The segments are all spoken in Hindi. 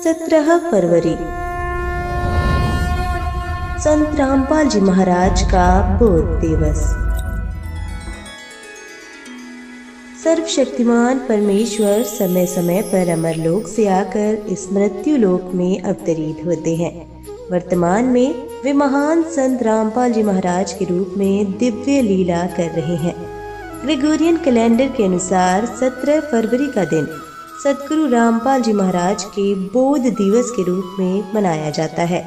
17 फरवरी संत रामपाल जी महाराज का बोध दिवस। सर्वशक्तिमान परमेश्वर समय समय पर अमरलोक से आकर इस मृत्यु लोक में अवतरित होते हैं। वर्तमान में वे महान संत रामपाल जी महाराज के रूप में दिव्य लीला कर रहे हैं। ग्रेगोरियन कैलेंडर के अनुसार 17 फरवरी का दिन सतगुरु रामपाल जी महाराज के बोध दिवस के रूप में मनाया जाता है।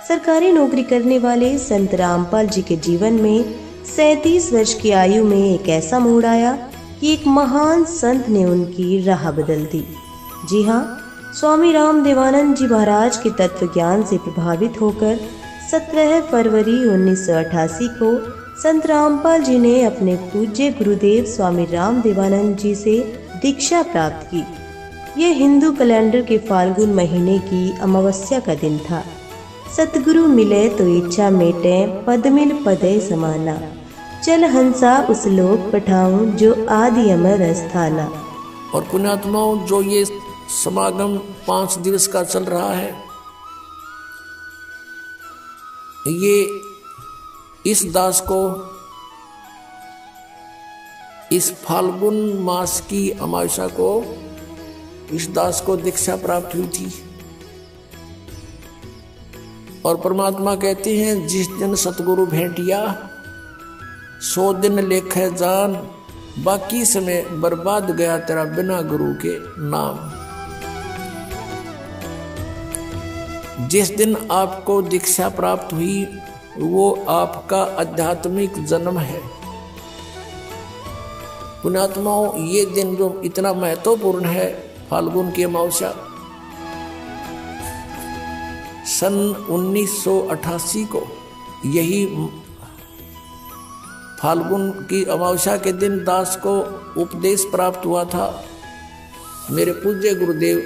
सरकारी नौकरी करने वाले संत रामपाल जी के जीवन में 37 वर्ष की आयु में एक ऐसा मोड़ आया कि एक महान संत ने उनकी राह बदल दी। जी हाँ, स्वामी रामदेवानंद जी महाराज के तत्व ज्ञान से प्रभावित होकर 17 फरवरी 1988 को संत रामपाल जी ने अपने पूज्य गुरुदेव स्वामी रामदेवानंद जी से दीक्षा प्राप्त की। यह हिंदू कैलेंडर के फाल्गुन महीने की अमावस्या का दिन था। सतगुरु मिले तो इच्छा मेटे, पद मिल पदे समाना, चल हंसा उस लोक पठाऊं जो आदि अमर अस्थाना। और पुण्यात्माओं, जो ये समागम 5 दिवस का चल रहा है, ये इस दास को इस फाल्गुन मास की अमावस्या को इस दास को दीक्षा प्राप्त हुई थी। और परमात्मा कहते हैं, जिस दिन सतगुरु भेंटिया 100 दिन लेखे जान, बाकी समय बर्बाद गया तेरा बिना गुरु के नाम। जिस दिन आपको दीक्षा प्राप्त हुई वो आपका आध्यात्मिक जन्म है। पुण्यात्माओं, ये दिन जो इतना महत्वपूर्ण है, फाल्गुन की अमावस्या, सन 1988 को यही फाल्गुन की अमावस्या के दिन दास को उपदेश प्राप्त हुआ था मेरे पूज्य गुरुदेव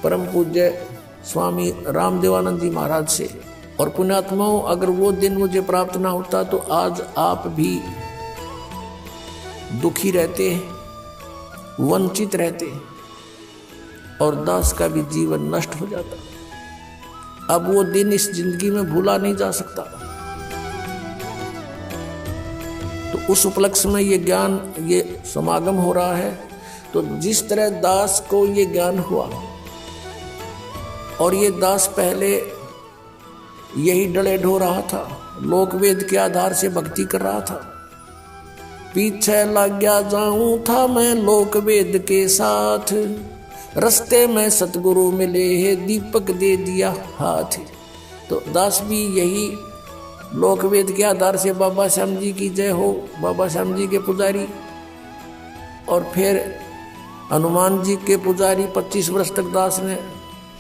परम पूज्य स्वामी रामदेवानंद जी महाराज से। और पुण्यात्माओं, अगर वो दिन मुझे प्राप्त ना होता तो आज आप भी दुखी रहते, वंचित रहते और दास का भी जीवन नष्ट हो जाता। अब वो दिन इस जिंदगी में भूला नहीं जा सकता। तो उस उपलक्ष्य में ये ज्ञान, ये समागम हो रहा है। तो जिस तरह दास को ये ज्ञान हुआ और ये दास पहले यही डले ढो रहा था, लोक वेद के आधार से भक्ति कर रहा था। पीछे लग गया जाऊं था मैं लोक वेद के साथ, रस्ते में सतगुरु मिले है दीपक दे दिया हाथ। तो दास भी यही लोक वेद के आधार से बाबा श्याम जी की जय हो, बाबा श्याम जी के पुजारी, और फिर हनुमान जी के पुजारी। 25 वर्ष तक दास ने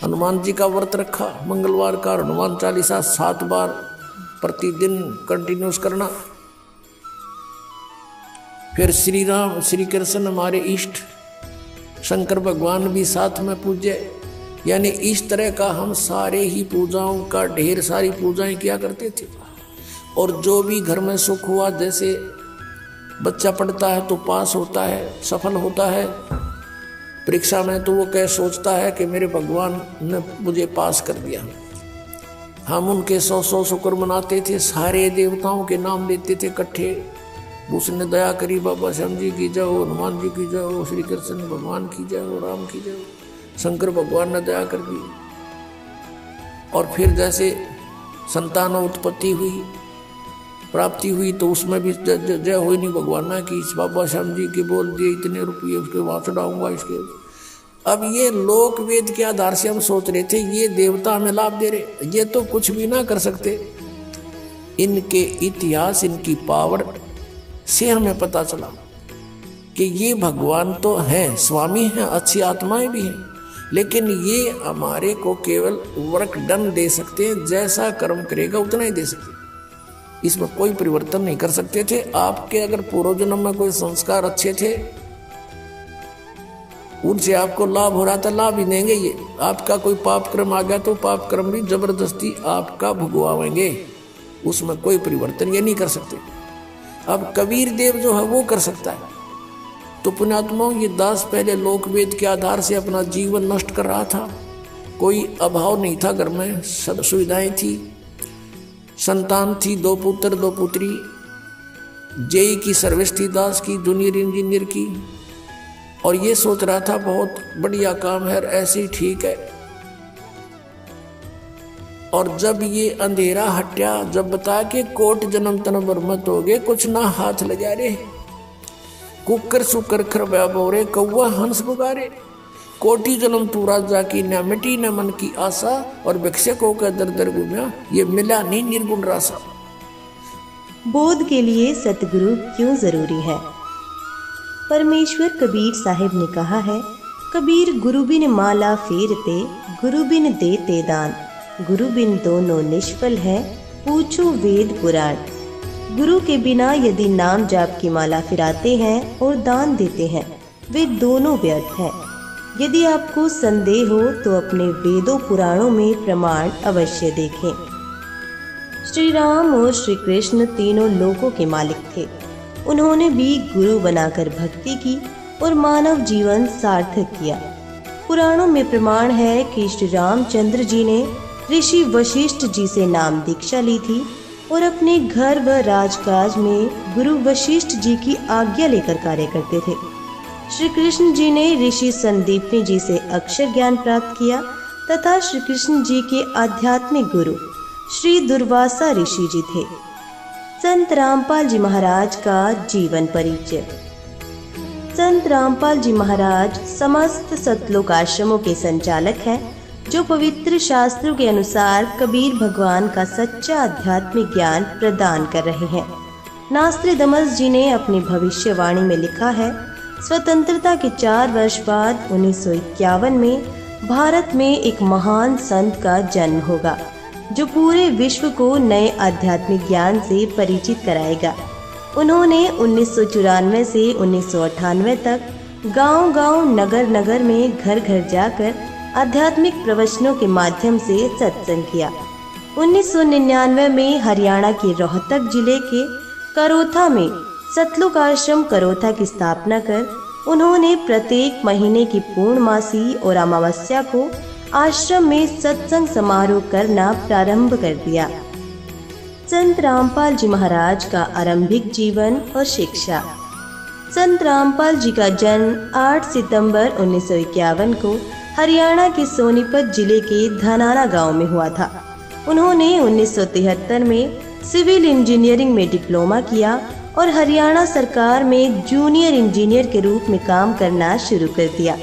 हनुमान जी का व्रत रखा, मंगलवार का हनुमान चालीसा 7 बार प्रतिदिन कंटिन्यूस करना। फिर श्री राम श्री कृष्ण हमारे इष्ट, शंकर भगवान भी साथ में पूज्य। यानी इस तरह का हम सारे ही पूजाओं का ढेर सारी पूजाएं किया करते थे। और जो भी घर में सुख हुआ, जैसे बच्चा पढ़ता है तो पास होता है, सफल होता है परीक्षा में, तो वो क्या सोचता है कि मेरे भगवान ने मुझे पास कर दिया। हम उनके 100 शुक्र मनाते थे, सारे देवताओं के नाम लेते थे इकट्ठे। उसने दया करी, बाबा श्याम जी की जय हो, हनुमान जी की जय हो, श्री कृष्ण भगवान की जय हो, राम की जय हो, शंकर भगवान ने दया कर दी। और फिर जैसे संतान उत्पत्ति हुई, प्राप्ति हुई, तो उसमें भी जय हो नहीं भगवान ना की, बाबा श्याम जी के बोल दिए इतने रुपये उसके वहाँ चढ़ाऊंगा इसके। अब ये लोक वेद के आधार से हम सोच रहे थे ये देवता हमें लाभ दे रहे, ये तो कुछ भी ना कर सकते। इनके इतिहास, इनकी पावर से हमें पता चला कि ये भगवान तो हैं, स्वामी हैं, अच्छी आत्माएं भी हैं, लेकिन ये हमारे को केवल वर्क डन दे सकते हैं, जैसा कर्म करेगा उतना ही दे सकते, इसमें कोई परिवर्तन नहीं कर सकते थे। आपके अगर पूर्व जन्म में कोई संस्कार अच्छे थे, उनसे आपको लाभ हो रहा था, लाभ ही देंगे। ये आपका कोई पाप कर्म आ गया तो पाप कर्म भी जबरदस्ती आपका भुगवाएंगे, उसमें कोई परिवर्तन ये नहीं कर सकते। अब कबीर देव जो है वो कर सकता है तो पुण्यात्माओं, ये दास पहले लोक वेद के आधार से अपना जीवन नष्ट कर रहा था। कोई अभाव नहीं था, घर में सब सुविधाएं थी, संतान थी, 2 पुत्र 2 पुत्री, जेई की सर्विस थी दास की, जूनियर इंजीनियर की, और ये सोच रहा था बहुत बढ़िया काम है, ऐसे ही ठीक है। और जब ये अंधेरा हट्या, जब बता के कोट जन्म तन बरमत हो गए, कुछ ना हाथ लगा रे, कुकर सुकर खरबा बोरे, कौवा हंस पुकारे, कोटि जन्म तू राजा की, न मिटी न मन की आशा, और भिक्षकों का दर दर घूमया, ये मिला नहीं निर्गुण रासा। बोध के लिए सतगुरु क्यों जरूरी है? परमेश्वर कबीर साहिब ने कहा है, कबीर गुरु बिन माला फेरते, गुरु बिन देते दान, गुरु बिन दोनों निष्फल है, पूछो वेद पुराण। गुरु के बिना यदि नाम जाप की माला फिराते हैं और दान देते हैं, वे दोनों व्यर्थ हैं। यदि आपको संदेह हो तो अपने वेदों पुराणों में प्रमाण अवश्य देखें। श्री राम और श्री कृष्ण तीनों लोकों के मालिक थे। उन्होंने भी गुरु बनाकर भक्ति की और मानव जीवन सार्थक किया। पुराणों में प्रमाण है कि श्री रामचंद्र जी ने ऋषि वशिष्ठ जी से नाम दीक्षा ली थी और अपने घर व राजकाज में गुरु वशिष्ठ जी की आज्ञा लेकर कार्य करते थे। श्री कृष्ण जी ने ऋषि संदीपनी जी से अक्षर ज्ञान प्राप्त किया तथा श्री कृष्ण जी के आध्यात्मिक गुरु श्री दुर्वासा ऋषि जी थे। संत रामपाल जी महाराज का जीवन परिचय। संत रामपाल जी महाराज समस्त सतलोक आश्रमों के संचालक हैं, जो पवित्र शास्त्रों के अनुसार कबीर भगवान का सच्चा आध्यात्मिक ज्ञान प्रदान कर रहे हैं। नास्त्रोदमस जी ने अपनी भविष्यवाणी में लिखा है, स्वतंत्रता के 4 वर्ष बाद 1951 में भारत में एक महान संत का जन्म होगा, जो पूरे विश्व को नए आध्यात्मिक ज्ञान से परिचित कराएगा। उन्होंने 1994 से 1998 तक गांव-गांव, नगर-नगर में घर घर जाकर आध्यात्मिक प्रवचनों के माध्यम से सत्संग किया। 1999 में हरियाणा के रोहतक जिले के करोथा में सतलोक आश्रम करोथा की स्थापना कर उन्होंने प्रत्येक महीने की पूर्णमासी और अमावस्या को आश्रम में सत्संग समारोह करना प्रारंभ कर दिया। संत रामपाल जी महाराज का आरंभिक जीवन और शिक्षा। संत रामपाल जी का जन्म 8 सितंबर 1951 को हरियाणा के सोनीपत जिले के धनाना गांव में हुआ था। उन्होंने 1973 में सिविल इंजीनियरिंग में डिप्लोमा किया और हरियाणा सरकार में जूनियर इंजीनियर के रूप में काम करना शुरू कर दिया।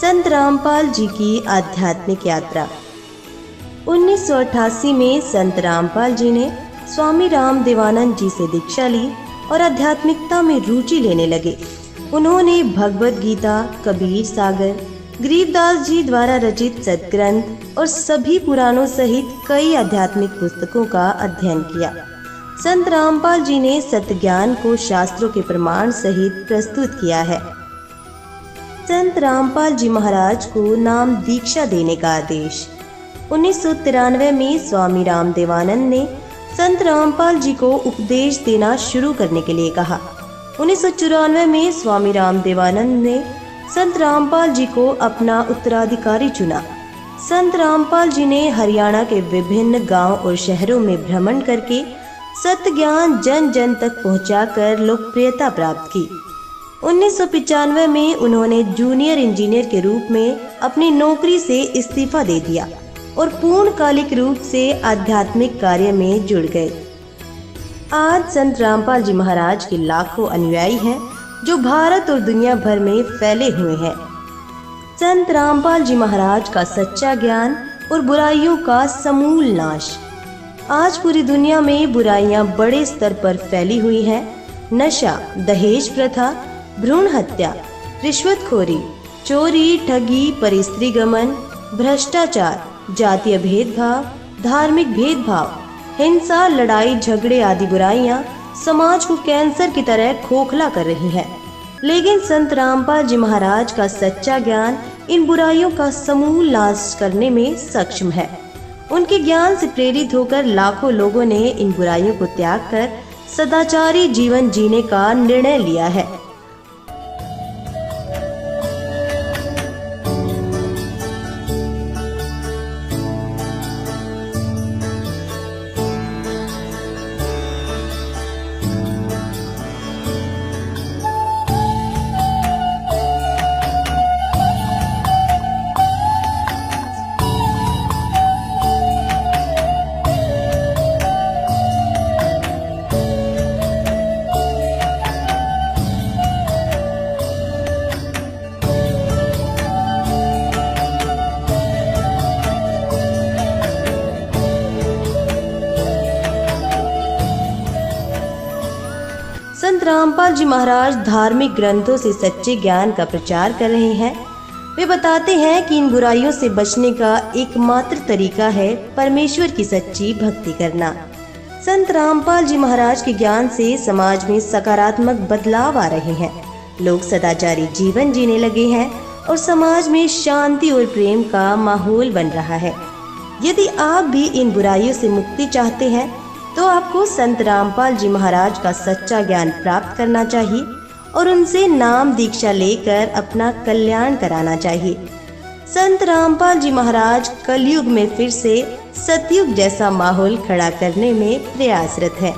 संत रामपाल जी की आध्यात्मिक यात्रा। 1988 में संत रामपाल जी ने स्वामी रामदेवानंद जी से दीक्षा ली और आध्यात्मिकता में रुचि लेने लगे। उन्होंने भगवत गीता, कबीर सागर, गरीबदास जी द्वारा रचित सदग्रंथ और सभी पुराणों सहित कई आध्यात्मिक पुस्तकों का अध्ययन किया। संत रामपाल जी ने सत्य ज्ञान को शास्त्रों के प्रमाण सहित प्रस्तुत किया है। संत रामपाल जी महाराज को नाम दीक्षा देने का आदेश। 1993 में स्वामी रामदेवानंद ने संत रामपाल जी को उपदेश देना शुरू करने के लिए कहा। 1994 में स्वामी रामदेवानंद ने संत रामपाल जी को अपना उत्तराधिकारी चुना। संत रामपाल जी ने हरियाणा के विभिन्न गांव और शहरों में भ्रमण करके सत्य ज्ञान जन जन तक पहुंचाकर लोकप्रियता प्राप्त की। 1995 में उन्होंने जूनियर इंजीनियर के रूप में अपनी नौकरी से इस्तीफा दे दिया और पूर्णकालिक रूप से आध्यात्मिक कार्य में जुड़ गए। आज संत रामपाल जी महाराज के लाखों अनुयायी हैं, जो भारत और दुनिया भर में फैले हुए हैं। संत रामपाल जी महाराज का सच्चा ज्ञान और बुराइयों का समूल नाश। आज पूरी दुनिया में बुराइयां बड़े स्तर पर फैली हुई हैं। नशा, दहेज प्रथा, भ्रूण हत्या, रिश्वतखोरी, चोरी, ठगी, परिस्त्री गमन, भ्रष्टाचार, जातीय भेदभाव, धार्मिक भेदभाव, हिंसा, लड़ाई झगड़े आदि बुराइयां समाज को कैंसर की तरह खोखला कर रही हैं। लेकिन संत रामपाल जी महाराज का सच्चा ज्ञान इन बुराइयों का समूल नाश करने में सक्षम है। उनके ज्ञान से प्रेरित होकर लाखों लोगों ने इन बुराइयों को त्याग कर सदाचारी जीवन जीने का निर्णय लिया है। संत रामपाल जी महाराज धार्मिक ग्रंथों से सच्चे ज्ञान का प्रचार कर रहे हैं। वे बताते हैं कि इन बुराइयों से बचने का एकमात्र तरीका है परमेश्वर की सच्ची भक्ति करना। संत रामपाल जी महाराज के ज्ञान से समाज में सकारात्मक बदलाव आ रहे हैं। लोग सदाचारी जीवन जीने लगे हैं और समाज में शांति और प्रेम का माहौल बन रहा है। यदि आप भी इन बुराइयों से मुक्ति चाहते हैं तो आपको संत रामपाल जी महाराज का सच्चा ज्ञान प्राप्त करना चाहिए और उनसे नाम दीक्षा लेकर अपना कल्याण कराना चाहिए। संत रामपाल जी महाराज कलयुग में फिर से सतयुग जैसा माहौल खड़ा करने में प्रयासरत है।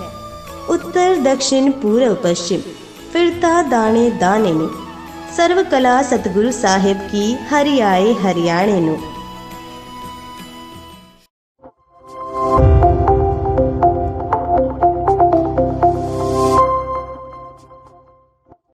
उत्तर दक्षिण पूर्व पश्चिम फिरता दाने दाने में, सर्व कला सतगुरु साहिब की हरि आए हरियाणे नु।